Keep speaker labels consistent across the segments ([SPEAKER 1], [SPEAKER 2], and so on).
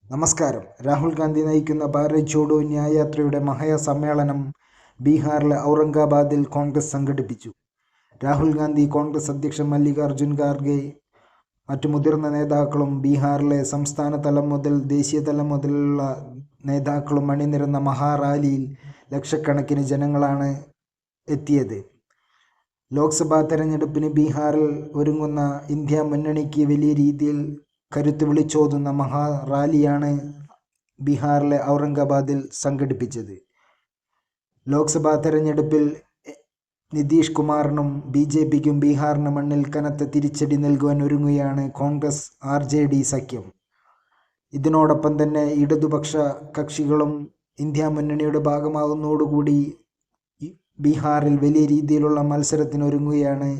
[SPEAKER 1] നമസ്കാരം. രാഹുൽ ഗാന്ധി നയിക്കുന്ന ഭാരത് ജോഡോ ന്യായയാത്രയുടെ മഹാസമ്മേളനം ബീഹാറിലെ ഔറംഗാബാദിൽ കോൺഗ്രസ് സംഘടിപ്പിച്ചു. രാഹുൽ ഗാന്ധി, കോൺഗ്രസ് അധ്യക്ഷൻ മല്ലികാർജുൻ ഖാർഗെ, മറ്റു മുതിർന്ന നേതാക്കളും ബീഹാറിലെ സംസ്ഥാന തലം മുതൽ ദേശീയ തലം മുതലുള്ള നേതാക്കളും അണിനിരന്ന മഹാറാലിയിൽ ലക്ഷക്കണക്കിന് ജനങ്ങളാണ് എത്തിയത്. ലോക്സഭാ തെരഞ്ഞെടുപ്പിന് ബീഹാറിൽ ഒരുങ്ങുന്ന ഇന്ത്യ മുന്നണിക്ക് വലിയ രീതിയിൽ കരുത്ത് വിളിച്ചോതുന്ന മഹാറാലിയാണ് ബീഹാറിലെ ഔറംഗാബാദിൽ സംഘടിപ്പിച്ചത്. ലോക്സഭാ തെരഞ്ഞെടുപ്പിൽ നിതീഷ് കുമാറിനും BJPക്കും ബീഹാറിന് മണ്ണിൽ കനത്ത തിരിച്ചടി നൽകുവാൻ ഒരുങ്ങുകയാണ് കോൺഗ്രസ് RJD സഖ്യം. ഇതിനോടൊപ്പം തന്നെ ഇടതുപക്ഷ കക്ഷികളും ഇന്ത്യ മുന്നണിയുടെ ഭാഗമാകുന്നതോടുകൂടി ബീഹാറിൽ വലിയ രീതിയിലുള്ള മത്സരത്തിനൊരുങ്ങുകയാണ്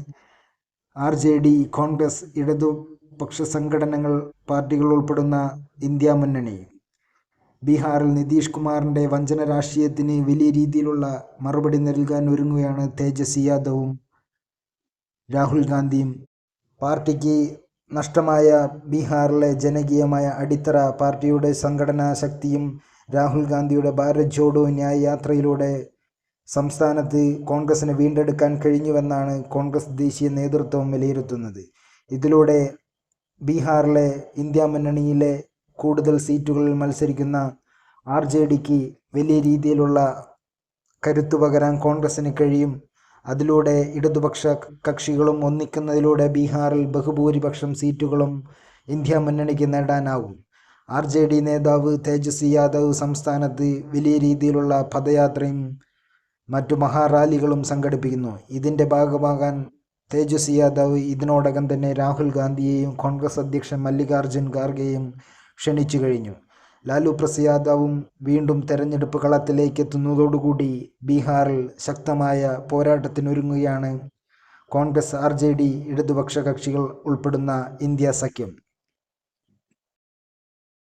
[SPEAKER 1] RJD, കോൺഗ്രസ്, ഇടതുപക്ഷ സംഘടനകൾ, പാർട്ടികൾ ഉൾപ്പെടുന്ന ഇന്ത്യ മുന്നണി. ബീഹാറിൽ നിതീഷ് കുമാറിൻ്റെ വഞ്ചന രാഷ്ട്രീയത്തിന് വലിയ രീതിയിലുള്ള മറുപടി നൽകാൻ ഒരുങ്ങുകയാണ് തേജസ്വി യാദവും രാഹുൽ ഗാന്ധിയും. പാർട്ടിക്ക് നഷ്ടമായ ബീഹാറിലെ ജനകീയമായ അടിത്തറ, പാർട്ടിയുടെ സംഘടനാ ശക്തിയും രാഹുൽ ഗാന്ധിയുടെ ഭാരത് ജോഡോ ന്യായയാത്രയിലൂടെ സംസ്ഥാനത്ത് കോൺഗ്രസിന് വീണ്ടെടുക്കാൻ കഴിഞ്ഞുവെന്നാണ് കോൺഗ്രസ് ദേശീയ നേതൃത്വം വിലയിരുത്തുന്നത്. ഇതിലൂടെ ബീഹാറിലെ ഇന്ത്യ മുന്നണിയിലെ കൂടുതൽ സീറ്റുകളിൽ മത്സരിക്കുന്ന RJDക്ക് വലിയ രീതിയിലുള്ള കരുത്തു പകരാൻ കോൺഗ്രസിന് കഴിയും. അതിലൂടെ ഇടതുപക്ഷ കക്ഷികളും ഒന്നിക്കുന്നതിലൂടെ ബീഹാറിൽ ബഹുഭൂരിപക്ഷം സീറ്റുകളും ഇന്ത്യ മുന്നണിക്ക് നേടാനാവും. RJD നേതാവ് തേജസ്വി യാദവ് സംസ്ഥാനത്ത് വലിയ രീതിയിലുള്ള പദയാത്രയും മറ്റു മഹാറാലികളും സംഘടിപ്പിക്കുന്നു. ഇതിൻ്റെ ഭാഗമാകാൻ തേജസ്വി യാദവ് ഇതിനോടകം തന്നെ രാഹുൽ ഗാന്ധിയെയും കോൺഗ്രസ് അധ്യക്ഷൻ മല്ലികാർജുൻ ഖാർഗെയും ക്ഷണിച്ചു കഴിഞ്ഞു. ലാലു പ്രസാദ് യാദവും വീണ്ടും തെരഞ്ഞെടുപ്പ് കളത്തിലേക്ക് എത്തുന്നതോടുകൂടി ബീഹാറിൽ ശക്തമായ പോരാട്ടത്തിനൊരുങ്ങുകയാണ് കോൺഗ്രസ് RJD ഇടതുപക്ഷ കക്ഷികൾ ഉൾപ്പെടുന്ന ഇന്ത്യ സഖ്യം.